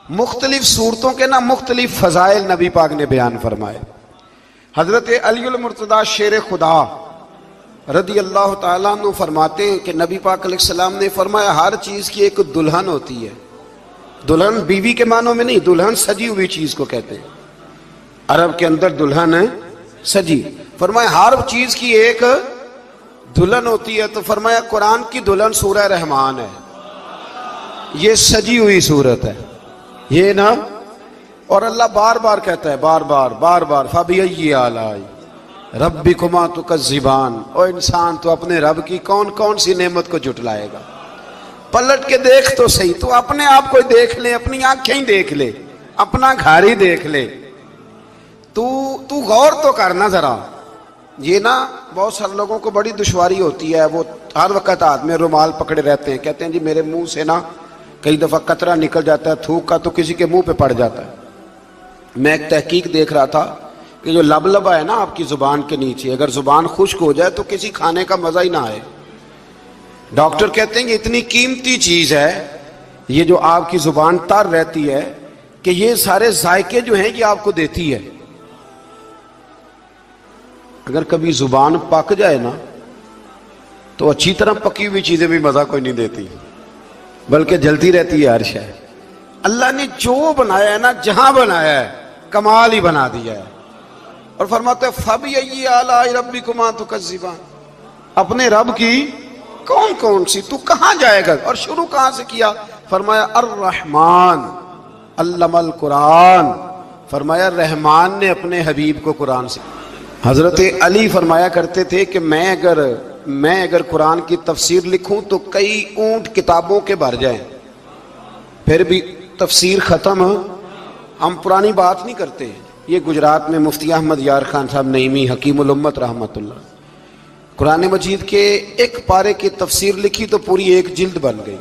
مختلف صورتوں کے نا مختلف فضائل نبی پاک نے بیان فرمائے۔ حضرت علی المرتضیٰ شیر خدا رضی اللہ تعالیٰ عنہ فرماتے ہیں کہ نبی پاک علیہ السلام نے فرمایا ہر چیز کی ایک دلہن ہوتی ہے۔ دلہن بیوی کے معنوں میں نہیں، دلہن سجی ہوئی چیز کو کہتے ہیں، عرب کے اندر دلہن ہے سجی۔ فرمایا ہر چیز کی ایک دلہن ہوتی ہے، تو فرمایا قرآن کی دلہن سورہ رحمان ہے، یہ سجی ہوئی صورت ہے یہ نا۔ اور اللہ بار بار کہتا ہے، بار بار فَبِأَيِّ آلَاءِ رَبِّكُمَا تُكَذِّبَانِ، او انسان تو اپنے رب کی کون کون سی نعمت کو جھٹلائے گا؟ پلٹ کے دیکھ تو صحیح، تو اپنے آپ کو دیکھ لے، اپنی آنکھیں دیکھ لے، اپنا گھر ہی دیکھ لے، تو غور تو کرنا ذرا۔ یہ نا بہت سارے لوگوں کو بڑی دشواری ہوتی ہے، وہ ہر وقت ہاتھ میں رومال پکڑے رہتے ہیں، کہتے ہیں جی میرے منہ سے نا کئی دفعہ قطرہ نکل جاتا ہے تھوک کا، تو کسی کے منہ پہ پڑ جاتا ہے۔ میں ایک تحقیق دیکھ رہا تھا کہ جو لبلبا ہے نا آپ کی زبان کے نیچے، اگر زبان خشک ہو جائے تو کسی کھانے کا مزہ ہی نہ آئے۔ ڈاکٹر کہتے ہیں کہ اتنی قیمتی چیز ہے یہ جو آپ کی زبان تر رہتی ہے کہ یہ سارے ذائقے جو ہیں یہ آپ کو دیتی ہے۔ اگر کبھی زبان پک جائے نا تو اچھی طرح پکی ہوئی چیزیں بھی مزہ کوئی نہیں دیتی، بلکہ جلتی رہتی ہے ہر شے۔ اللہ نے جو بنایا ہے نا، جہاں بنایا ہے کمال ہی بنا دیا ہے۔ اور فرماتے ہیں فَبِأَيِّ آلَاءِ رَبِّكُمَا تُكَذِّبَانِ، اپنے رب کی کون کون سی، تو کہاں جائے گا؟ اور شروع کہاں سے کیا؟ فرمایا الرحمن علم القرآن، فرمایا رحمان نے اپنے حبیب کو قرآن سے۔ حضرت علی فرمایا کرتے تھے کہ میں اگر قرآن کی تفسیر لکھوں تو کئی اونٹ کتابوں کے بھر جائیں، پھر بھی تفسیر ختم۔ ہم پرانی بات نہیں کرتے، یہ گجرات میں مفتی احمد یار خان صاحب نعیمی حکیم الامت رحمۃ اللہ، قرآن مجید کے ایک پارے کی تفسیر لکھی تو پوری ایک جلد بن گئی۔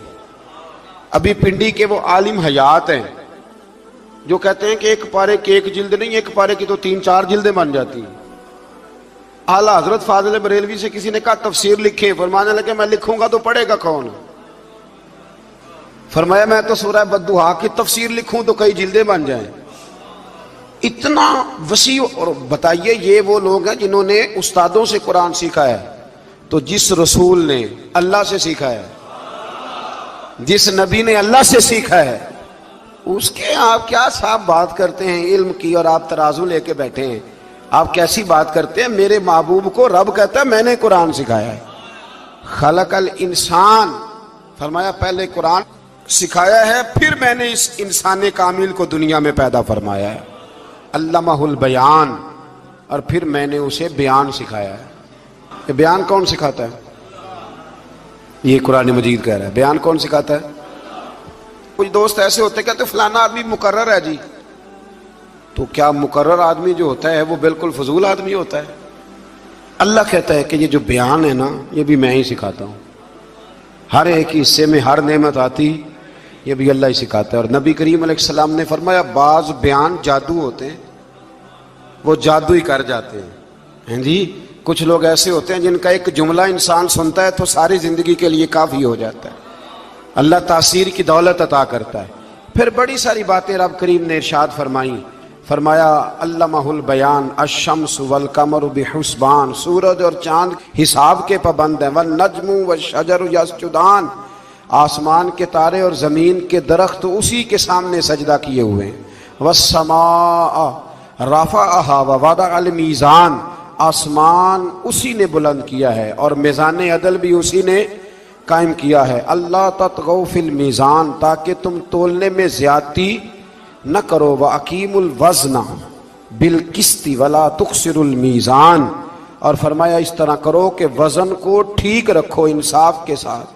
ابھی پنڈی کے وہ عالم حیات ہیں جو کہتے ہیں کہ ایک پارے کی ایک جلد نہیں، ایک پارے کی تو 3-4 جلدیں بن جاتی ہیں۔ اعلیٰ حضرت فاضل بریلوی سے کسی نے کہا تفسیر لکھیں، فرمانے لگے میں لکھوں گا تو پڑھے گا کون؟ فرمایا میں تو سورہ بددعا کی تفسیر لکھوں تو کئی جلدیں بن جائیں۔ اتنا وسیع۔ اور بتائیے یہ وہ لوگ ہیں جنہوں نے استادوں سے قرآن سیکھا ہے، تو جس رسول نے اللہ سے سیکھا ہے، جس نبی نے اللہ سے سیکھا ہے، اس کے آپ کیا صاحب بات کرتے ہیں علم کی، اور آپ ترازو لے کے بیٹھے ہیں، آپ کیسی بات کرتے ہیں؟ میرے محبوب کو رب کہتا ہے میں نے قرآن سکھایا ہے۔ خلق الانسان، فرمایا پہلے قرآن سکھایا ہے، پھر میں نے اس انسان کامل کو دنیا میں پیدا فرمایا ہے۔ علمہ البیان، اور پھر میں نے اسے بیان سکھایا ہے۔ یہ بیان کون سکھاتا ہے؟ یہ قرآن مجید کہہ رہا ہے بیان کون سکھاتا ہے؟ کچھ دوست ایسے ہوتے کہتے فلانا آدمی مقرر ہے جی، تو کیا مقرر آدمی جو ہوتا ہے وہ بالکل فضول آدمی ہوتا ہے؟ اللہ کہتا ہے کہ یہ جو بیان ہے نا یہ بھی میں ہی سکھاتا ہوں، ہر ایک حصے میں ہر نعمت آتی یہ بھی اللہ ہی سکھاتا ہے۔ اور نبی کریم علیہ السلام نے فرمایا بعض بیان جادو ہوتے ہیں، وہ جادو ہی کر جاتے ہیں جی۔ کچھ لوگ ایسے ہوتے ہیں جن کا ایک جملہ انسان سنتا ہے تو ساری زندگی کے لیے کافی ہو جاتا ہے، اللہ تاثیر کی دولت عطا کرتا ہے۔ پھر بڑی ساری باتیں رب کریم نے ارشاد فرمائیں، فرمایا علمہ البیان الشمس والقمر بحسبان، سورج اور چاند حساب کے پابند ہیں، والنجم والشجر یسجدان، آسمان کے تارے اور زمین کے درخت اسی کے سامنے سجدہ کیے ہوئے ہیں، والسماء رفعہا ووضع المیزان، آسمان اسی نے بلند کیا ہے اور میزان عدل بھی اسی نے قائم کیا ہے، اللہ تطغوا فی المیزان، تاکہ تم تولنے میں زیادتی نہ کرو، وَأَقِیمُوا الْوَزْنَ بِالْقِسْطِ وَلَا تُخْسِرُوا الْمِیزَانَ، اور فرمایا اس طرح کرو کہ وزن کو ٹھیک رکھو انصاف کے ساتھ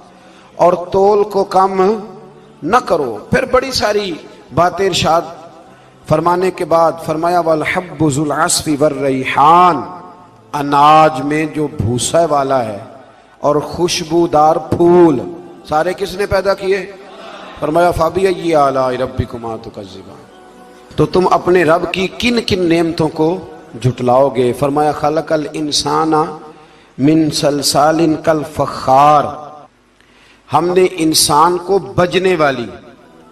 اور تول کو کم نہ کرو۔ پھر بڑی ساری باتیں ارشاد فرمانے کے بعد فرمایا وَالْحَبُّ ذُو الْعَصْفِ وَالرَّیحان، اناج میں جو بھوسا والا ہے اور خوشبودار پھول سارے کس نے پیدا کیے؟ فرمایا فَبِأَيِّ آلَاءِ رَبِّكُمَا تُكَذِّبَانِ، تو تم اپنے رب کی کن کن نعمتوں کو جھٹلاؤ گے؟ فرمایا خلق الانسان من صلصال کالفخار، ہم نے انسان کو بجنے والی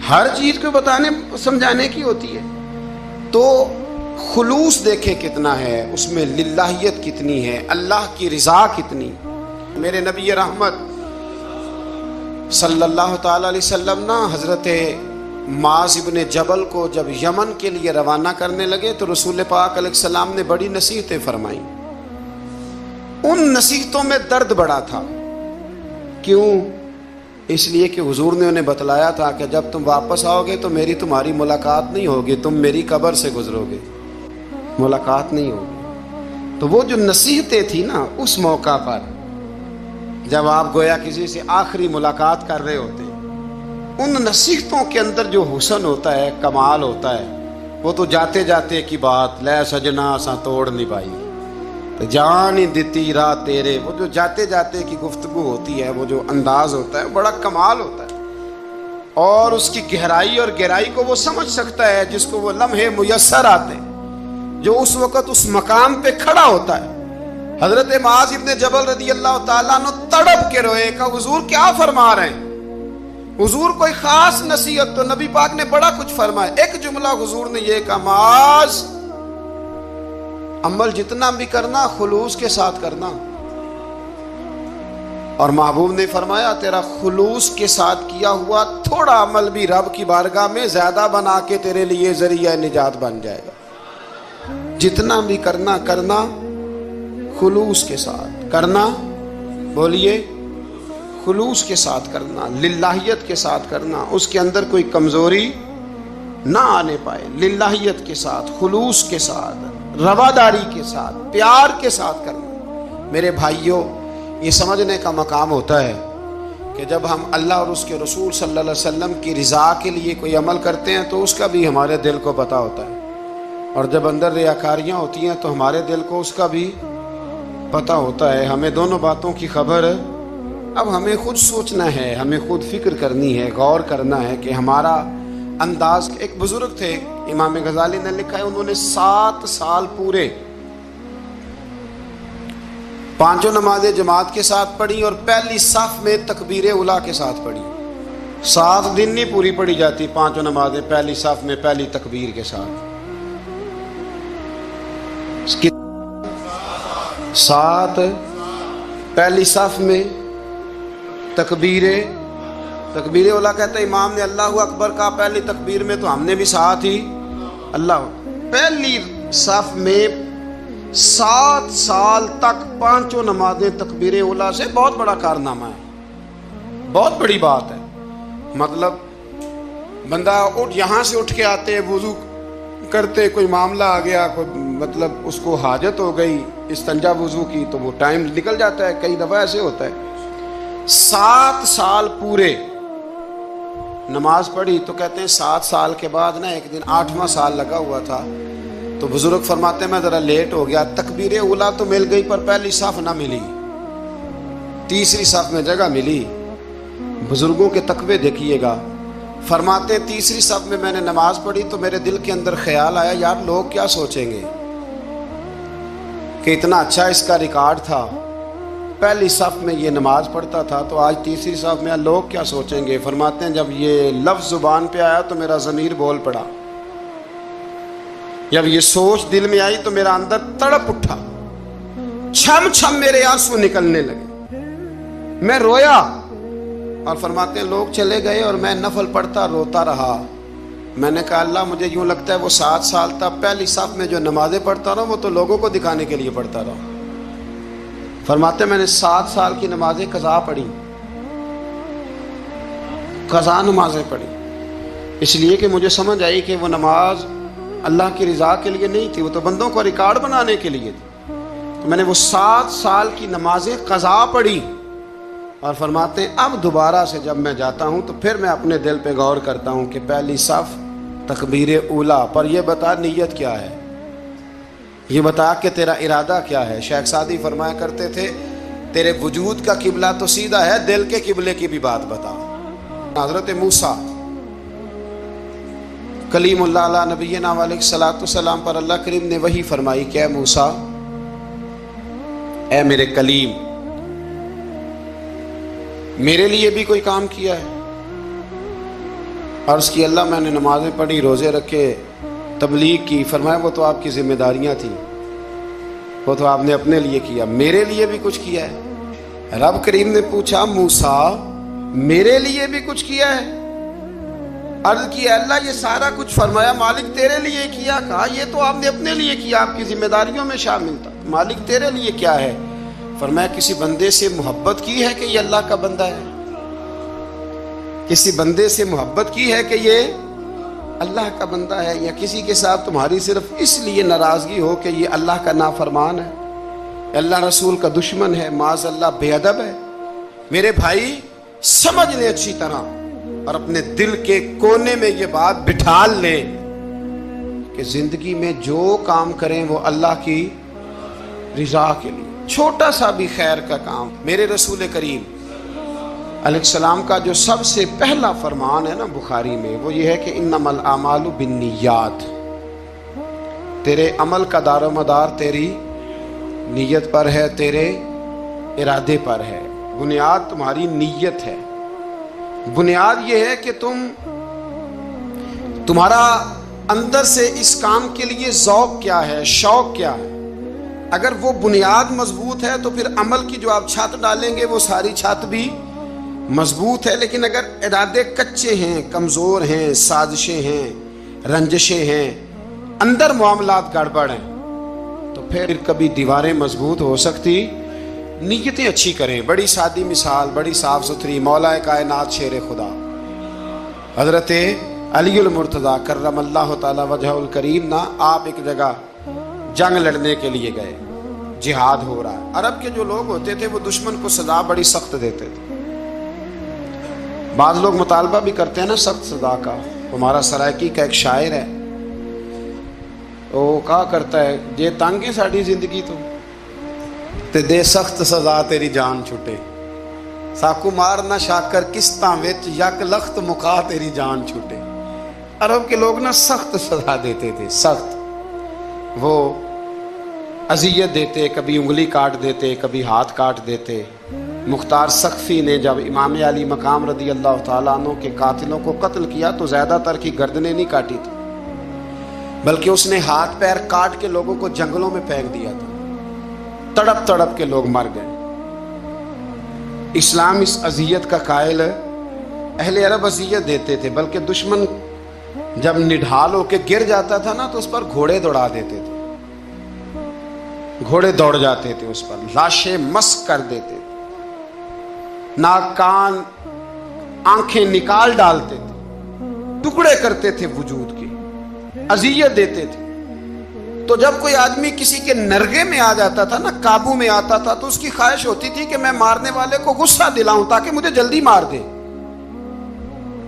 ہر چیز کو بتانے سمجھانے کی ہوتی ہے. تو خلوص دیکھیں کتنا ہے اس میں، للہیت کتنی ہے، اللہ کی رضا کتنی. میرے نبی رحمت صلی اللہ تعالی علیہ وسلم نا حضرت معاذ ابن جبل کو جب یمن کے لیے روانہ کرنے لگے تو رسول پاک علیہ السلام نے بڑی نصیحتیں فرمائیں. ان نصیحتوں میں درد بڑا تھا. کیوں؟ اس لیے کہ حضور نے انہیں بتلایا تھا کہ جب تم واپس آؤ گے تو میری تمہاری ملاقات نہیں ہوگی، تم میری قبر سے گزرو گے، ملاقات نہیں ہوگی. تو وہ جو نصیحتیں تھی نا اس موقع پر، جب آپ گویا کسی سے آخری ملاقات کر رہے ہوتے، ان نصیحتوں کے اندر جو حسن ہوتا ہے، کمال ہوتا ہے، وہ تو جاتے جاتے کی بات، لے سجنا سا توڑ نہیں پائی جان ہی دیتی راہ تیرے، وہ جو جاتے جاتے کی گفتگو ہوتی ہے، وہ جو انداز ہوتا ہے بڑا کمال ہوتا ہے. اور اس کی گہرائی اور گہرائی کو وہ سمجھ سکتا ہے جس کو وہ لمحے میسر آتے ہیں، جو اس وقت اس مقام پہ کھڑا ہوتا ہے. حضرت معاذ ابن جبل رضی اللہ تعالیٰ عنہ تڑپ کے روئے کہ حضور کیا فرما رہے ہیں. حضور کوئی خاص نصیحت تو نبی پاک نے بڑا کچھ فرمایا. ایک جملہ حضور نے یہ کہا، معاذ عمل جتنا بھی کرنا خلوص کے ساتھ کرنا. اور محبوب نے فرمایا تیرا خلوص کے ساتھ کیا ہوا تھوڑا عمل بھی رب کی بارگاہ میں زیادہ بنا کے تیرے لیے ذریعہ نجات بن جائے گا. جتنا بھی کرنا خلوص کے ساتھ کرنا. بولیے، خلوص کے ساتھ کرنا، للہیت کے ساتھ کرنا، اس کے اندر کوئی کمزوری نہ آنے پائے. للہیت کے ساتھ، خلوص کے ساتھ، رواداری کے ساتھ، پیار کے ساتھ کرنا. میرے بھائیوں، یہ سمجھنے کا مقام ہوتا ہے کہ جب ہم اللہ اور اس کے رسول صلی اللہ علیہ وسلم کی رضا کے لیے کوئی عمل کرتے ہیں تو اس کا بھی ہمارے دل کو پتہ ہوتا ہے، اور جب اندر ریاکاریاں ہوتی ہیں تو ہمارے دل کو اس کا بھی پتہ ہوتا ہے. ہمیں دونوں باتوں کی خبر ہے. اب ہمیں خود سوچنا ہے، ہمیں خود فکر کرنی ہے، غور کرنا ہے کہ ہمارا انداز. ایک بزرگ تھے امام غزالی نے لکھا ہے، انہوں نے 7 سال پورے 5 نمازیں جماعت کے ساتھ پڑھی اور پہلی صف میں تکبیر اولیٰ کے ساتھ پڑھی. 7 دن نہیں پوری پڑھی جاتی 5 نمازیں پہلی صف میں پہلی تکبیر کے ساتھ. 7 پہلی صف میں تکبیر اولیٰ کہتا ہے امام نے اللہ اکبر کہا پہلی تکبیر میں تو ہم نے بھی ساتھ ہی اللہ. پہلی صف میں 7 سال تک 5 نمازیں تکبیر اولیٰ سے بہت بڑا کارنامہ ہے، بہت بڑی بات ہے. مطلب بندہ یہاں سے اٹھ کے آتے، وضو کرتے، کوئی معاملہ آ گیا، کوئی مطلب اس کو حاجت ہو گئی استنجا وضو کی، تو وہ ٹائم نکل جاتا ہے. کئی دفعہ ایسے ہوتا ہے. 7 سال پورے نماز پڑھی تو کہتے ہیں 7 سال کے بعد نا ایک دن 8واں سال لگا ہوا تھا تو بزرگ فرماتے ہیں میں ذرا لیٹ ہو گیا، تکبیر اولیٰ تو مل گئی پر پہلی صف نہ ملی، تیسری صف میں جگہ ملی. بزرگوں کے تقوی دیکھیے گا. فرماتے ہیں تیسری صف میں نے نماز پڑھی تو میرے دل کے اندر خیال آیا یار لوگ کیا سوچیں گے کہ اتنا اچھا اس کا ریکارڈ تھا، پہلی صف میں یہ نماز پڑھتا تھا تو آج تیسری صف میں لوگ کیا سوچیں گے. فرماتے ہیں جب یہ لفظ زبان پہ آیا تو میرا ضمیر بول پڑا، جب یہ سوچ دل میں آئی تو میرا اندر تڑپ اٹھا، چھم چھم میرے آنسو نکلنے لگے، میں رویا. اور فرماتے ہیں لوگ چلے گئے اور میں نفل پڑھتا روتا رہا. میں نے کہا اللہ مجھے یوں لگتا ہے وہ 7 سال تک پہلی صف میں جو نمازیں پڑھتا رہا وہ تو لوگوں کو دکھانے کے لیے پڑھتا رہا. فرماتے ہیں میں نے 7 سال کی نمازیں قضا پڑھی، قضا نمازیں پڑھی، اس لیے کہ مجھے سمجھ آئی کہ وہ نماز اللہ کی رضا کے لیے نہیں تھی، وہ تو بندوں کو ریکارڈ بنانے کے لیے تھی. تو میں نے وہ 7 سال کی نمازیں قضا پڑھی. اور فرماتے ہیں اب دوبارہ سے جب میں جاتا ہوں تو پھر میں اپنے دل پہ غور کرتا ہوں کہ پہلی صف تکبیر اولیٰ پر یہ بتا نیت کیا ہے، یہ بتا کہ تیرا ارادہ کیا ہے. شیخ سعدی فرمایا کرتے تھے تیرے وجود کا قبلہ تو سیدھا ہے، دل کے قبلے کی بھی بات بتا. حضرت موسیٰ کلیم اللہ علیہ نبینا علیہ الصلوۃ والسلام پر اللہ کریم نے وحی فرمائی کہ اے موسیٰ، اے میرے کلیم، میرے لیے بھی کوئی کام کیا ہے؟ عرض کی اللہ میں نے نمازیں پڑھی، روزے رکھے، تبلیغ کی. فرمایا وہ تو آپ کی ذمہ داریاں تھیں، وہ تو آپ نے اپنے لیے کیا، میرے لیے بھی کچھ کیا ہے؟ رب کریم نے پوچھا موسیٰ میرے لیے بھی کچھ کیا ہے؟ عرض کی اللہ یہ سارا کچھ. فرمایا مالک تیرے لیے کیا. کہا یہ تو آپ نے اپنے لیے کیا، آپ کی ذمہ داریوں میں شامل تھا. مالک تیرے لیے کیا ہے؟ فرمایا کسی بندے سے محبت کی ہے کہ یہ اللہ کا بندہ ہے؟ کسی بندے سے محبت کی ہے کہ یہ اللہ کا بندہ ہے؟ یا کسی کے ساتھ تمہاری صرف اس لیے ناراضگی ہو کہ یہ اللہ کا نافرمان ہے، اللہ رسول کا دشمن ہے، معاذ اللہ بے ادب ہے؟ میرے بھائی سمجھ لیں اچھی طرح اور اپنے دل کے کونے میں یہ بات بٹھا لیں کہ زندگی میں جو کام کریں وہ اللہ کی رضا کے لیے. چھوٹا سا بھی خیر کا کام. میرے رسول کریم علیہ السلام کا جو سب سے پہلا فرمان ہے نا بخاری میں، وہ یہ ہے کہ انما الاعمال بالنیات. تیرے عمل کا دار و مدار تیری نیت پر ہے، تیرے ارادے پر ہے. بنیاد تمہاری نیت ہے. بنیاد یہ ہے کہ تمہارا اندر سے اس کام کے لیے ذوق کیا ہے، شوق کیا ہے. اگر وہ بنیاد مضبوط ہے تو پھر عمل کی جو آپ چھت ڈالیں گے وہ ساری چھت بھی مضبوط ہے. لیکن اگر ارادے کچے ہیں، کمزور ہیں، سازشیں ہیں، رنجشیں ہیں، اندر معاملات گڑبڑ ہیں، تو پھر کبھی دیواریں مضبوط ہو سکتی. نیتیں اچھی کریں. بڑی سادی مثال، بڑی صاف ستھری. مولا کائنات شیر خدا حضرت علی المرتضیٰ کرم اللہ تعالی وجہ الکریم نا، آپ ایک جگہ جنگ لڑنے کے لیے گئے، جہاد ہو رہا ہے. عرب کے جو لوگ ہوتے تھے وہ دشمن کو سزا بڑی سخت دیتے تھے. بعض لوگ مطالبہ بھی کرتے ہیں نا سخت سزا کا. ہمارا سرائکی کا ایک شاعر ہے، وہ کہا کرتا ہے جے تنگ ہے ساری زندگی تو تے دے سخت سزا تیری جان چھٹے. ساکو مار نہ شاکر قسطاں وچ یک لخت مکا تیری جان چھٹے. عرب کے لوگ نا سخت سزا دیتے تھے، سخت. وہ اذیت دیتے، کبھی انگلی کاٹ دیتے، کبھی ہاتھ کاٹ دیتے. مختار سقفی نے جب امام علی مقام رضی اللہ تعالیٰ عنہ کے قاتلوں کو قتل کیا تو زیادہ تر کی گردنیں نہیں کاٹی تھی، بلکہ اس نے ہاتھ پیر کاٹ کے لوگوں کو جنگلوں میں پھینک دیا تھا. تڑپ تڑپ کے لوگ مر گئے. اسلام اس اذیت کا قائل ہے. اہل عرب اذیت دیتے تھے، بلکہ دشمن جب نڈھال ہو کے گر جاتا تھا نا تو اس پر گھوڑے دوڑا دیتے تھے. گھوڑے دوڑ جاتے تھے اس پر، لاشیں مسک کر دیتے تھے، ناک کان آنکھیں نکال ڈالتے تھے، ٹکڑے کرتے تھے وجود کے، اذیت دیتے تھے. تو جب کوئی آدمی کسی کے نرغے میں آ جاتا تھا نا، قابو میں آتا تھا، تو اس کی خواہش ہوتی تھی کہ میں مارنے والے کو غصہ دلاؤں تاکہ مجھے جلدی مار دے،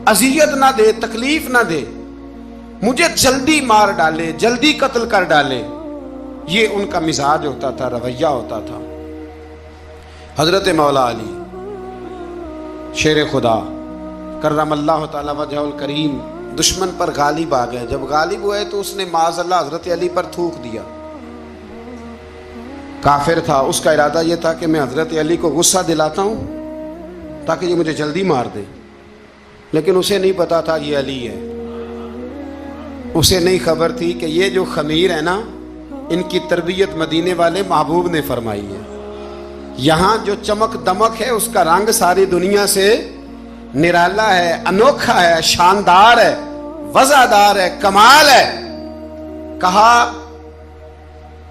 اذیت نہ دے، تکلیف نہ دے، مجھے جلدی مار ڈالے، جلدی قتل کر ڈالے. یہ ان کا مزاج ہوتا تھا، رویہ ہوتا تھا. حضرت مولا علی شیر خدا کرم اللہ تعالی وجہ الکریم دشمن پر غالب آ گئے. جب غالب ہوئے تو اس نے معاذ اللہ حضرت علی پر تھوک دیا. کافر تھا، اس کا ارادہ یہ تھا کہ میں حضرت علی کو غصہ دلاتا ہوں تاکہ یہ مجھے جلدی مار دے. لیکن اسے نہیں پتا تھا یہ علی ہے. اسے نہیں خبر تھی کہ یہ جو خمیر ہے نا، ان کی تربیت مدینے والے محبوب نے فرمائی ہے. یہاں جو چمک دمک ہے اس کا رنگ ساری دنیا سے نرالا ہے، انوکھا ہے، شاندار ہے، وزادار ہے، کمال ہے. کہا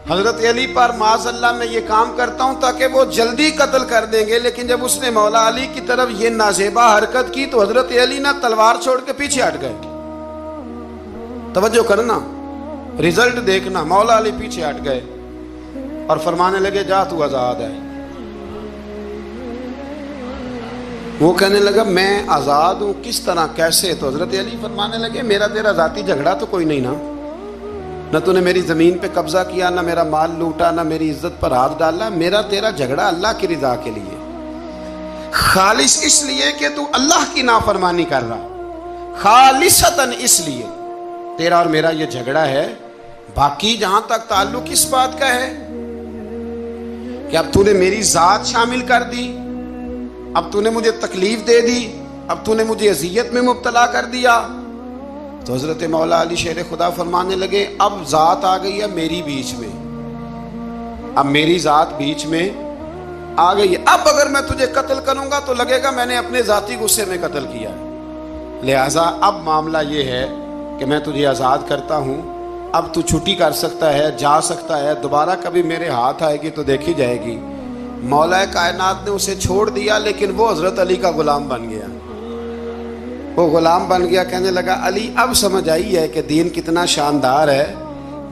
حضرت علی پر معاذ اللہ میں یہ کام کرتا ہوں تاکہ وہ جلدی قتل کر دیں گے. لیکن جب اس نے مولا علی کی طرف یہ نازیبا حرکت کی تو حضرت علی نہ تلوار چھوڑ کے پیچھے ہٹ گئے. توجہ کرنا، رزلٹ دیکھنا. مولا علی پیچھے ہٹ گئے اور فرمانے لگے جا تو آزاد ہے. وہ کہنے لگا میں آزاد ہوں، کس طرح، کیسے؟ تو حضرت علی فرمانے لگے میرا تیرا ذاتی جھگڑا تو کوئی نہیں نا، نہ تو نے میری زمین پہ قبضہ کیا، نہ میرا مال لوٹا، نہ میری عزت پر ہاتھ ڈالا. میرا تیرا جھگڑا اللہ کی رضا کے لیے، خالص اس لیے کہ تو اللہ کی نافرمانی کر رہا، خالصتاً اس لیے تیرا اور میرا یہ جھگڑا ہے. باقی جہاں تک تعلق اس بات کا ہے کہ اب تو نے میری ذات شامل کر دی، اب تو نے مجھے تکلیف دے دی، اب تو نے مجھے اذیت میں مبتلا کر دیا، تو حضرت مولا علی شیر خدا فرمانے لگے اب ذات آ گئی ہے میری بیچ میں، اب میری ذات بیچ میں آ گئی ہے، اب اگر میں تجھے قتل کروں گا تو لگے گا میں نے اپنے ذاتی غصے میں قتل کیا، لہٰذا اب معاملہ یہ ہے کہ میں تجھے آزاد کرتا ہوں، اب تو چھٹی کر سکتا ہے، جا سکتا ہے، دوبارہ کبھی میرے ہاتھ آئے گی تو دیکھی جائے گی۔ مولا کائنات نے اسے چھوڑ دیا، لیکن وہ حضرت علی کا غلام بن گیا، وہ غلام بن گیا۔ کہنے لگا علی اب سمجھ آئی ہے کہ دین کتنا شاندار ہے،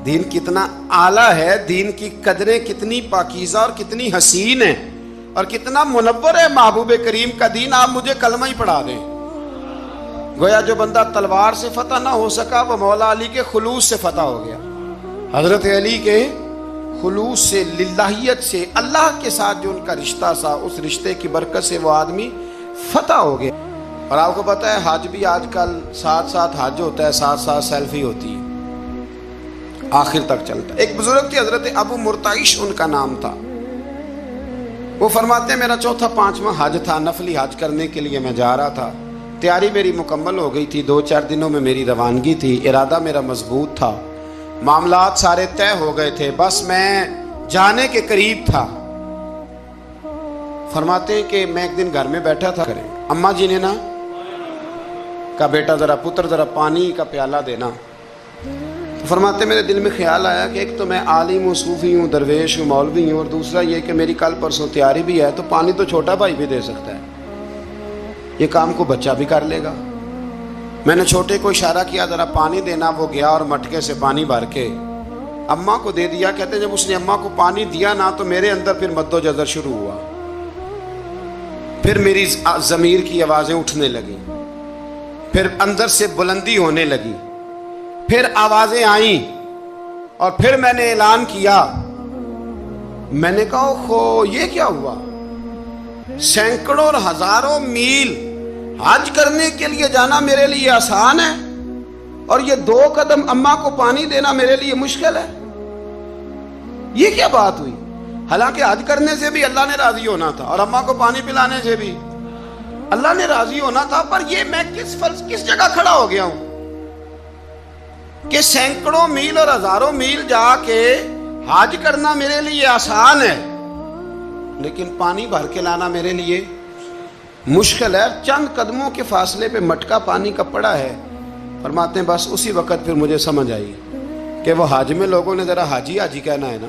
دین کتنا اعلیٰ ہے، دین کی قدریں کتنی پاکیزہ اور کتنی حسین ہیں اور کتنا منور ہے محبوب کریم کا دین، آپ مجھے کلمہ ہی پڑھا دیں۔ گویا جو بندہ تلوار سے فتح نہ ہو سکا وہ مولا علی کے خلوص سے فتح ہو گیا، حضرت علی کے خلوص سے، للہیت سے، اللہ کے ساتھ جو ان کا رشتہ تھا اس رشتے کی برکت سے وہ آدمی فتح ہو گیا۔ اور آپ کو پتہ ہے حج بھی آج کل ساتھ ساتھ حج ہوتا ہے، ساتھ ساتھ سیلفی ہوتی ہے، آخر تک چلتا ہے۔ ایک بزرگ تھے حضرت ابو مرتعش ان کا نام تھا، وہ فرماتے ہیں میرا چوتھا پانچواں حج تھا، نفلی حج کرنے کے لیے میں جا رہا تھا، تیاری میری مکمل ہو گئی تھی، 2-4 دنوں میں میری روانگی تھی، ارادہ میرا مضبوط تھا، معاملات سارے طے ہو گئے تھے، بس میں جانے کے قریب تھا۔ فرماتے ہیں کہ میں ایک دن گھر میں بیٹھا تھا، اماں جی نے نا کہا بیٹا ذرا پتر ذرا پانی کا پیالہ دینا۔ فرماتے میرے دل میں خیال آیا کہ ایک تو میں عالم ہوں، صوفی ہوں، درویش ہوں، مولوی ہوں، اور دوسرا یہ کہ میری کل پرسوں تیاری بھی ہے، تو پانی تو چھوٹا بھائی بھی دے سکتا ہے، یہ کام کو بچہ بھی کر لے گا۔ میں نے چھوٹے کو اشارہ کیا ذرا پانی دینا، وہ گیا اور مٹکے سے پانی بھر کے اماں کو دے دیا۔ کہتے ہیں جب اس نے اماں کو پانی دیا نا تو میرے اندر پھر مد و جزر شروع ہوا، پھر میری ضمیر کی آوازیں اٹھنے لگیں، پھر اندر سے بلندی ہونے لگی، پھر آوازیں آئیں، اور پھر میں نے اعلان کیا، میں نے کہا خو یہ کیا ہوا؟ سینکڑوں اور ہزاروں میل حج کرنے کے لیے جانا میرے لیے آسان ہے، اور یہ 2 قدم اماں کو پانی دینا میرے لیے مشکل ہے، یہ کیا بات ہوئی؟ حالانکہ حج کرنے سے بھی اللہ نے راضی ہونا تھا اور اماں کو پانی پلانے سے بھی اللہ نے راضی ہونا تھا، پر یہ میں کس جگہ کھڑا ہو گیا ہوں کہ سینکڑوں میل اور ہزاروں میل جا کے حج کرنا میرے لیے آسان ہے، لیکن پانی بھر کے لانا میرے لیے مشکل ہے۔ چند قدموں کے فاصلے پہ مٹکا پانی کا پڑا ہے۔ فرماتے ہیں بس اسی وقت پھر مجھے سمجھ آئی کہ وہ حج میں لوگوں نے ذرا حاجی حاجی کہنا ہے نا،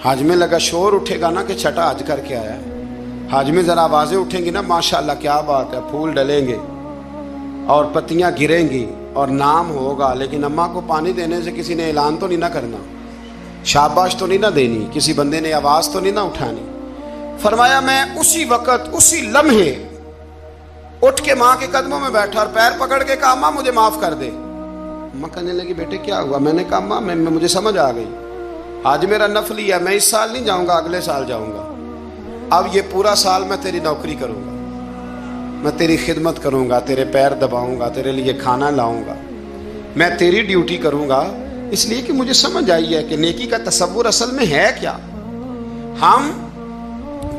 حج میں لگا شور اٹھے گا نا کہ چھٹا حج کر کے آیا ہے، حج میں ذرا آوازیں اٹھیں گی نا ماشاءاللہ کیا بات ہے، پھول ڈلیں گے اور پتیاں گریں گی اور نام ہوگا، لیکن اماں کو پانی دینے سے کسی نے اعلان تو نہیں نہ کرنا، شاباش تو نہیں نہ دینی، کسی بندے نے آواز تو نہیں نہ اٹھانی۔ فرمایا میں اسی وقت اسی لمحے اٹھ کے ماں کے قدموں میں بیٹھا اور پیر پکڑ کے کہا ماں مجھے معاف کر دے۔ ماں کہنے لگی بیٹے کیا ہوا؟ میں نے کہا ماں مجھے سمجھ آ گئی، آج میرا نفلی ہے، میں اس سال نہیں جاؤں گا، اگلے سال جاؤں گا، اب یہ پورا سال میں تیری نوکری کروں گا، میں تیری خدمت کروں گا، تیرے پیر دباؤں گا، تیرے لیے کھانا لاؤں گا، میں تیری ڈیوٹی کروں گا، اس لیے کہ مجھے سمجھ آئی ہے کہ نیکی کا تصور اصل میں ہے کیا۔ ہم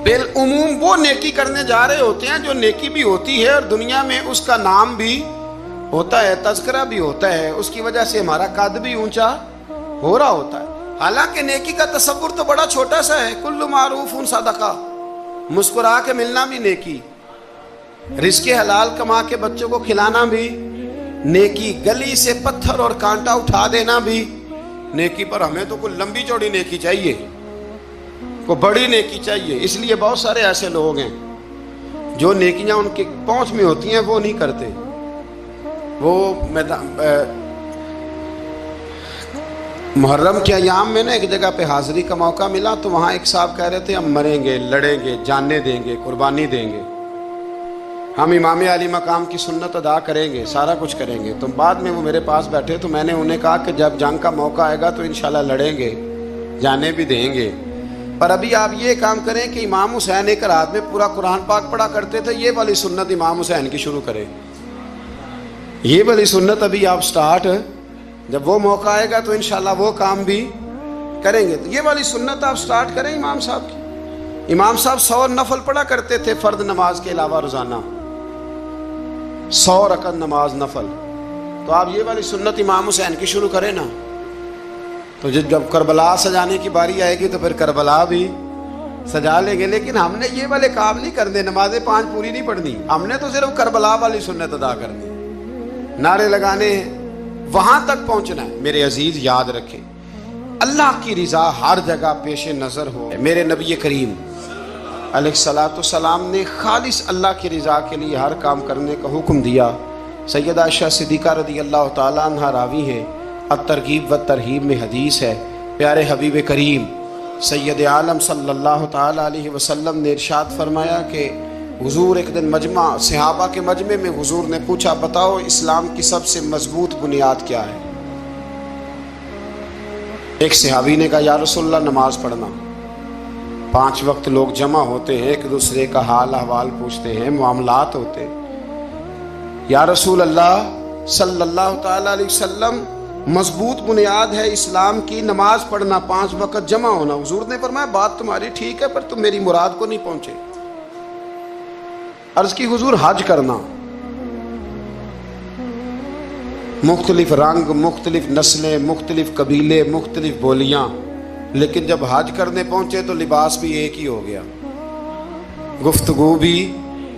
بالعموم وہ نیکی کرنے جا رہے ہوتے ہیں جو نیکی بھی ہوتی ہے اور دنیا میں اس کا نام بھی ہوتا ہے، تذکرہ بھی ہوتا ہے، اس کی وجہ سے ہمارا قد بھی اونچا ہو رہا ہوتا ہے، حالانکہ نیکی کا تصور تو بڑا چھوٹا سا ہے۔ کل معروف صدقہ، مسکرا کے ملنا بھی نیکی، رزق حلال کما کے بچوں کو کھلانا بھی نیکی، گلی سے پتھر اور کانٹا اٹھا دینا بھی نیکی، پر ہمیں تو کوئی لمبی چوڑی نیکی چاہیے، کوئی بڑی نیکی چاہیے۔ اس لیے بہت سارے ایسے لوگ ہیں جو نیکیاں ان کی پہنچ میں ہوتی ہیں وہ نہیں کرتے۔ وہ محرم کے ایام میں نا ایک جگہ پہ حاضری کا موقع ملا تو وہاں ایک صاحب کہہ رہے تھے ہم مریں گے، لڑیں گے، جانیں دیں گے، قربانی دیں گے، ہم امام علی مقام کی سنت ادا کریں گے، سارا کچھ کریں گے۔ تو بعد میں وہ میرے پاس بیٹھے تو میں نے انہیں کہا کہ جب جنگ کا موقع آئے گا تو انشاءاللہ لڑیں گے، جانے بھی دیں گے، پر ابھی آپ یہ کام کریں کہ امام حسین ایک رات میں پورا قرآن پاک پڑھا کرتے تھے، یہ والی سنت امام حسین کی شروع کریں، یہ والی سنت ابھی آپ سٹارٹ، جب وہ موقع آئے گا تو انشاءاللہ وہ کام بھی کریں گے، تو یہ والی سنت آپ سٹارٹ کریں امام صاحب کی۔ امام صاحب 100 نفل پڑھا کرتے تھے فرض نماز کے علاوہ روزانہ، 100 رکعت نماز نفل، تو آپ یہ والی سنت امام حسین کی شروع کریں نا، تو جب کربلا سجانے کی باری آئے گی تو پھر کربلا بھی سجا لیں گے، لیکن ہم نے یہ والے کام نہیں کرنے، نمازیں 5 پوری نہیں پڑھنی، ہم نے تو صرف کربلا والی سنت ادا کرنی، نعرے لگانے ہیں، وہاں تک پہنچنا ہے۔ میرے عزیز یاد رکھیں، اللہ کی رضا ہر جگہ پیش نظر ہو۔ میرے نبی کریم علیہ الصلوۃ والسلام نے خالص اللہ کی رضا کے لیے ہر کام کرنے کا حکم دیا۔ سیدہ عائشہ صدیقہ رضی اللہ تعالیٰ عنہ راوی ہیں، الترغیب و ترہیب میں حدیث ہے، پیارے حبیب کریم سید عالم صلی اللہ تعالیٰ علیہ وسلم نے ارشاد فرمایا کہ حضور ایک دن مجمع صحابہ کے مجمع میں حضور نے پوچھا، بتاؤ اسلام کی سب سے مضبوط بنیاد کیا ہے؟ ایک صحابی نے کہا یا رسول اللہ نماز پڑھنا۔ 5 وقت لوگ جمع ہوتے ہیں، ایک دوسرے کا حال احوال پوچھتے ہیں، معاملات ہوتے ہیں۔ یا رسول اللہ صلی اللہ تعالیٰ علیہ وسلم مضبوط بنیاد ہے اسلام کی نماز پڑھنا، 5 وقت جمع ہونا۔ حضور نے فرمایا بات تمہاری ٹھیک ہے، پر تم میری مراد کو نہیں پہنچے۔ عرض کی حضور حج کرنا، مختلف رنگ، مختلف نسلیں، مختلف قبیلے، مختلف بولیاں، لیکن جب حج کرنے پہنچے تو لباس بھی ایک ہی ہو گیا، گفتگو بھی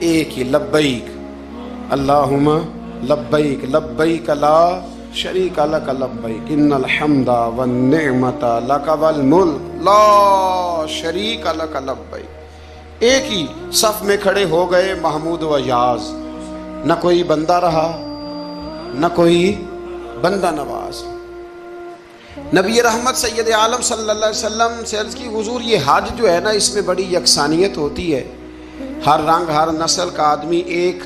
ایک ہی، لبیک اللہم لبیک لبیک لا شریک لک لبیک ان الحمد والنعمت لک والملک لا شریک لک لبیک۔ ایک ہی صف میں کھڑے ہو گئے محمود و یاز، نہ کوئی بندہ رہا نہ کوئی بندہ نواز۔ نبی رحمت سید عالم صلی اللہ علیہ وسلم سے عرض کی حضور یہ حج جو ہے نا، اس میں بڑی یکسانیت ہوتی ہے، ہر رنگ ہر نسل کا آدمی ایک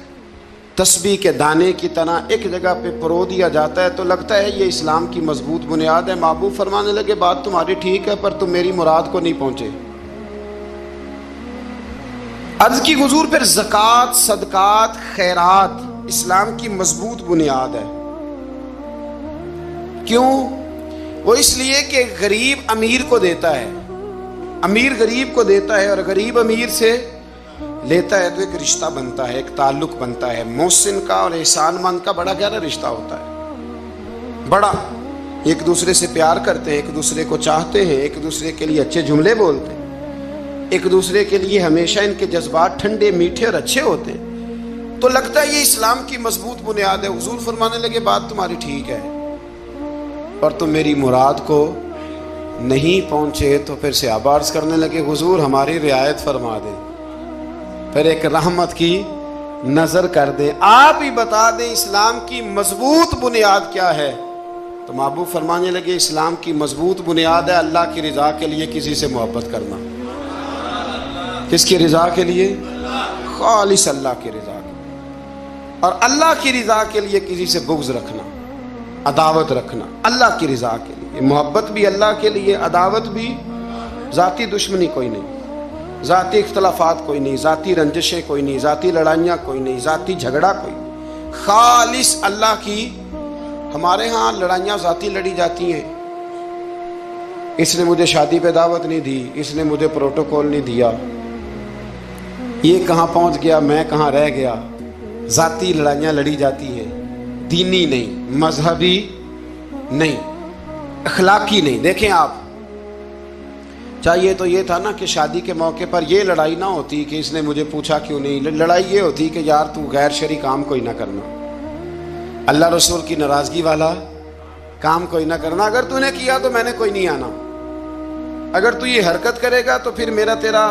تسبیح کے دانے کی طرح ایک جگہ پہ پرو دیا جاتا ہے، تو لگتا ہے یہ اسلام کی مضبوط بنیاد ہے۔ محبوب فرمانے لگے بات تمہاری ٹھیک ہے، پر تم میری مراد کو نہیں پہنچے۔ عرض کی حضور پھر زکوٰۃ، صدقات، خیرات اسلام کی مضبوط بنیاد ہے۔ کیوں؟ وہ اس لیے کہ غریب امیر کو دیتا ہے، امیر غریب کو دیتا ہے، اور غریب امیر سے لیتا ہے تو ایک رشتہ بنتا ہے، ایک تعلق بنتا ہے۔ محسن کا اور احسان مند کا بڑا گہرا رشتہ ہوتا ہے، بڑا، ایک دوسرے سے پیار کرتے ہیں، ایک دوسرے کو چاہتے ہیں، ایک دوسرے کے لیے اچھے جملے بولتے ہیں، ایک دوسرے کے لیے ہمیشہ ان کے جذبات ٹھنڈے میٹھے اور اچھے ہوتے ہیں، تو لگتا ہے یہ اسلام کی مضبوط بنیاد ہے۔ حضور فرمانے لگے بات تمہاری ٹھیک ہے، اور تم میری مراد کو نہیں پہنچے۔ تو پھر صحابہ عرض کرنے لگے حضور ہماری رعایت فرما دیں، پھر ایک رحمت کی نظر کر دیں، آپ ہی بتا دیں اسلام کی مضبوط بنیاد کیا ہے۔ تو محبوب فرمانے لگے اسلام کی مضبوط بنیاد ہے اللہ کی رضا کے لیے کسی سے محبت کرنا۔ کس کی رضا کے لیے؟ خالص اللہ کی رضا کے لیے، اور اللہ کی رضا کے لیے کسی سے بغض رکھنا، عداوت رکھنا، اللہ کی رضا کے لیے محبت بھی اللہ کے لیے، عداوت بھی، ذاتی دشمنی کوئی نہیں، ذاتی اختلافات کوئی نہیں، ذاتی رنجشیں کوئی نہیں، ذاتی لڑائیاں کوئی نہیں، ذاتی جھگڑا کوئی نہیں، خالص اللہ کی۔ ہمارے ہاں لڑائیاں ذاتی لڑی جاتی ہیں، اس نے مجھے شادی پہ دعوت نہیں دی، اس نے مجھے پروٹوکول نہیں دیا، یہ کہاں پہنچ گیا میں کہاں رہ گیا، ذاتی لڑائیاں لڑی جاتی ہیں، دینی نہیں، مذہبی نہیں، اخلاقی نہیں۔ دیکھیں آپ، چاہیے تو یہ تھا نا کہ شادی کے موقع پر یہ لڑائی نہ ہوتی کہ اس نے مجھے پوچھا کیوں نہیں، لڑائی یہ ہوتی کہ یار تو غیر شرعی کام کوئی نہ کرنا، اللہ رسول کی ناراضگی والا کام کوئی نہ کرنا، اگر تو نے کیا تو میں نے کوئی نہیں آنا، اگر تو یہ حرکت کرے گا تو پھر میرا تیرا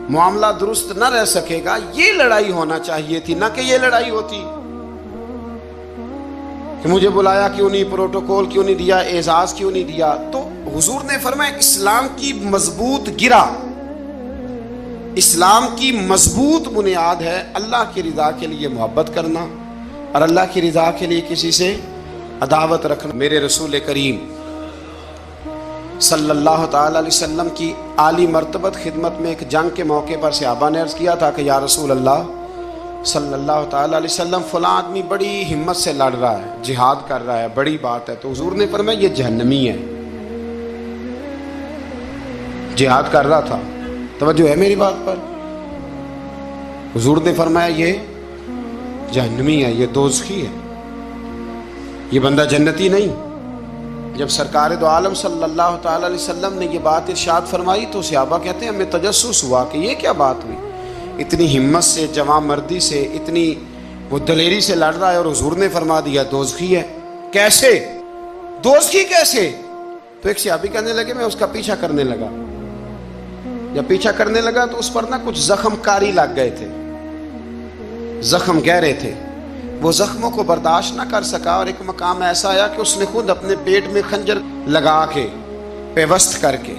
معاملہ درست نہ رہ سکے گا۔ یہ لڑائی ہونا چاہیے تھی، نہ کہ یہ لڑائی ہوتی کہ مجھے بلایا کیوں نہیں، پروٹوکول کیوں نہیں دیا، اعزاز کیوں نہیں دیا۔ تو حضور نے فرمایا اسلام کی مضبوط گرہ، اسلام کی مضبوط بنیاد ہے اللہ کی رضا کے لیے محبت کرنا، اور اللہ کی رضا کے لیے کسی سے عداوت رکھنا۔ میرے رسول کریم صلی اللہ تعالی علیہ وسلم کی عالی مرتبت خدمت میں ایک جنگ کے موقع پر صحابہ نے عرض کیا تھا کہ یا رسول اللہ صلی اللہ تعالی علیہ وسلم فلاں آدمی بڑی ہمت سے لڑ رہا ہے، جہاد کر رہا ہے، بڑی بات ہے۔ تو حضور نے فرمایا یہ جہنمی ہے، جہاد کر رہا تھا، توجہ ہے میری بات پر؟ حضور نے فرمایا یہ جہنمی ہے، یہ دوزخی ہے۔ یہ بندہ جنتی نہیں۔ جب سرکار دو عالم صلی اللہ تعالی علیہ وسلم نے یہ بات ارشاد فرمائی تو صحابہ کہتے ہیں ہمیں تجسس ہوا کہ یہ کیا بات ہوئی، اتنی ہمت سے، جوان مردی سے، اتنی وہ دلیری سے لڑ رہا ہے اور حضور نے فرما دیا دوزخی ہے۔ کیسے دوزخی کیسے؟ تو ایک صحابی کہنے لگے میں اس کا پیچھا کرنے لگا، جب پیچھا کرنے لگا تو اس پر نہ کچھ زخم کاری لگ گئے تھے، زخم گہرے تھے، وہ زخموں کو برداشت نہ کر سکا اور ایک مقام ایسا آیا کہ اس نے خود اپنے پیٹ میں خنجر لگا کے، پیوست کر کے،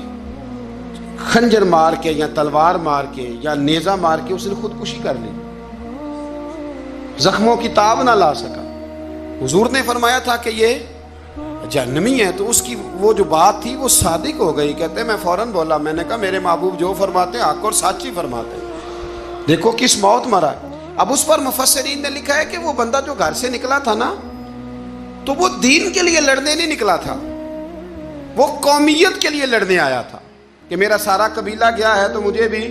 خنجر مار کے یا تلوار مار کے یا نیزہ مار کے اس نے خودکشی کر لی، زخموں کی تاب نہ لا سکا۔ حضور نے فرمایا تھا کہ یہ جہنمی ہے، تو اس کی وہ جو بات تھی وہ صادق ہو گئی۔ کہتے ہیں میں فوراً بولا، میں نے کہا میرے محبوب جو فرماتے ہیں حق اور سچ ہی فرماتے ہیں، دیکھو کس موت مرا ہے۔ اب اس پر مفسرین نے لکھا ہے کہ وہ بندہ جو گھر سے نکلا تھا نا، تو وہ دین کے لیے لڑنے نہیں نکلا تھا، وہ قومیت کے لیے لڑنے آیا تھا کہ میرا سارا قبیلہ گیا ہے تو مجھے بھی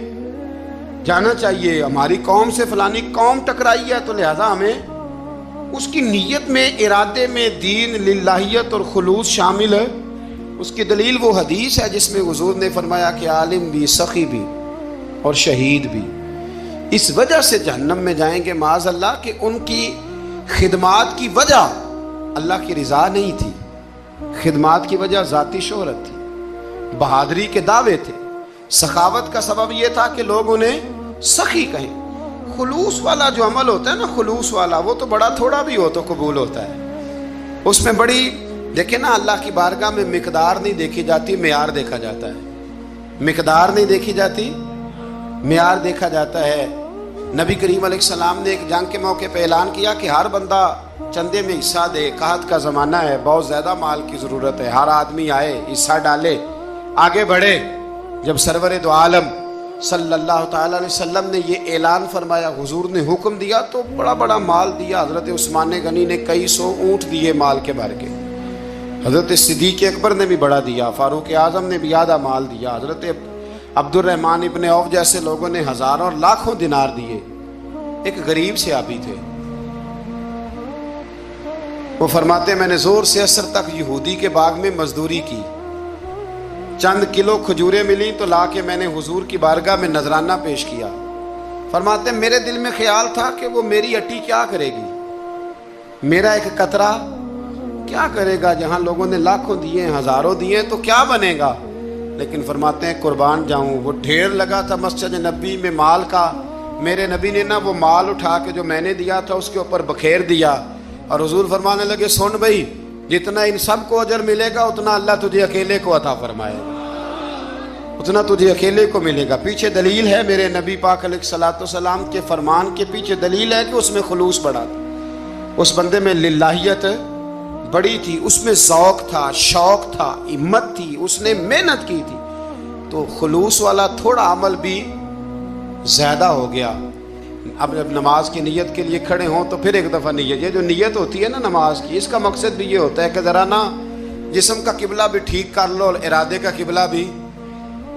جانا چاہیے، ہماری قوم سے فلانی قوم ٹکرائی ہے تو لہذا ہمیں۔ اس کی نیت میں، ارادے میں دین، للہیت اور خلوص شامل ہے۔ اس کی دلیل وہ حدیث ہے جس میں حضور نے فرمایا کہ عالم بھی، سخی بھی اور شہید بھی اس وجہ سے جہنم میں جائیں گے معاذ اللہ کہ ان کی خدمات کی وجہ اللہ کی رضا نہیں تھی، خدمات کی وجہ ذاتی شہرت تھی، بہادری کے دعوے تھے، سخاوت کا سبب یہ تھا کہ لوگ انہیں سخی کہیں۔ خلوص والا جو عمل ہوتا ہے نا، خلوص والا، وہ تو بڑا تھوڑا بھی ہو تو قبول ہوتا ہے، اس میں بڑی دیکھیں نا، اللہ کی بارگاہ میں مقدار نہیں دیکھی جاتی، معیار دیکھا جاتا ہے، مقدار نہیں دیکھی جاتی، معیار دیکھا جاتا ہے۔ نبی کریم علیہ السلام نے ایک جنگ کے موقع پہ اعلان کیا کہ ہر بندہ چندے میں حصہ دے، قحط کا زمانہ ہے، بہت زیادہ مال کی ضرورت ہے، ہر آدمی آئے حصہ ڈالے، آگے بڑھے۔ جب سرور دو عالم صلی اللہ تعالی علیہ وسلم نے یہ اعلان فرمایا، حضور نے حکم دیا تو بڑا بڑا مال دیا۔ حضرت عثمان غنی نے کئی سو اونٹ دیے مال کے بھر کے، حضرت صدیق اکبر نے بھی بڑا دیا، فاروق اعظم نے بھی آدھا مال دیا، حضرت عبد الرحمن ابن عوف جیسے لوگوں نے ہزاروں اور لاکھوں دینار دیے۔ ایک غریب صحابی تھے، وہ فرماتے میں نے زور سے عصر تک یہودی کے باغ میں مزدوری کی، چند کلو کھجوریں ملی تو لا کے میں نے حضور کی بارگاہ میں نذرانہ پیش کیا۔ فرماتے میرے دل میں خیال تھا کہ وہ میری اٹی کیا کرے گی، میرا ایک قطرہ کیا کرے گا، جہاں لوگوں نے لاکھوں دیے، ہزاروں دیے تو کیا بنے گا۔ لیکن فرماتے ہیں قربان جاؤں، وہ ڈھیر لگا تھا مسجد نبی میں مال کا، میرے نبی نے نا وہ مال اٹھا کے جو میں نے دیا تھا اس کے اوپر بکھیر دیا، اور حضور فرمانے لگے سن بھائی، جتنا ان سب کو اجر ملے گا اتنا اللہ تجھے اکیلے کو عطا فرمائے گا، اتنا تجھے اکیلے کو ملے گا۔ پیچھے دلیل ہے، میرے نبی پاک علیہ الصلوۃ والسلام کے فرمان کے پیچھے دلیل ہے کہ اس میں خلوص بڑا تھا، اس بندے میں للہیت بڑی تھی، اس میں ذوق تھا، شوق تھا، ہمت تھی، اس نے محنت کی تھی، تو خلوص والا تھوڑا عمل بھی زیادہ ہو گیا۔ اب جب نماز کی نیت کے لیے کھڑے ہوں تو پھر ایک دفعہ نیت، یہ جو نیت ہوتی ہے نا نماز کی، اس کا مقصد بھی یہ ہوتا ہے کہ ذرا نا جسم کا قبلہ بھی ٹھیک کر لو، ارادے کا قبلہ بھی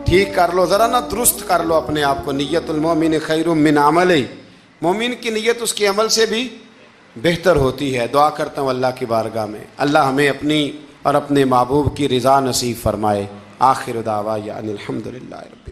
ٹھیک کر لو، ذرا نا درست کر لو اپنے آپ کو۔ نیت المومن خیر من عملہ، مومن کی نیت اس کے عمل سے بھی بہتر ہوتی ہے۔ دعا کرتا ہوں اللہ کی بارگاہ میں اللہ ہمیں اپنی اور اپنے محبوب کی رضا نصیب فرمائے۔ آخر دعوانا ان الحمدللہ رب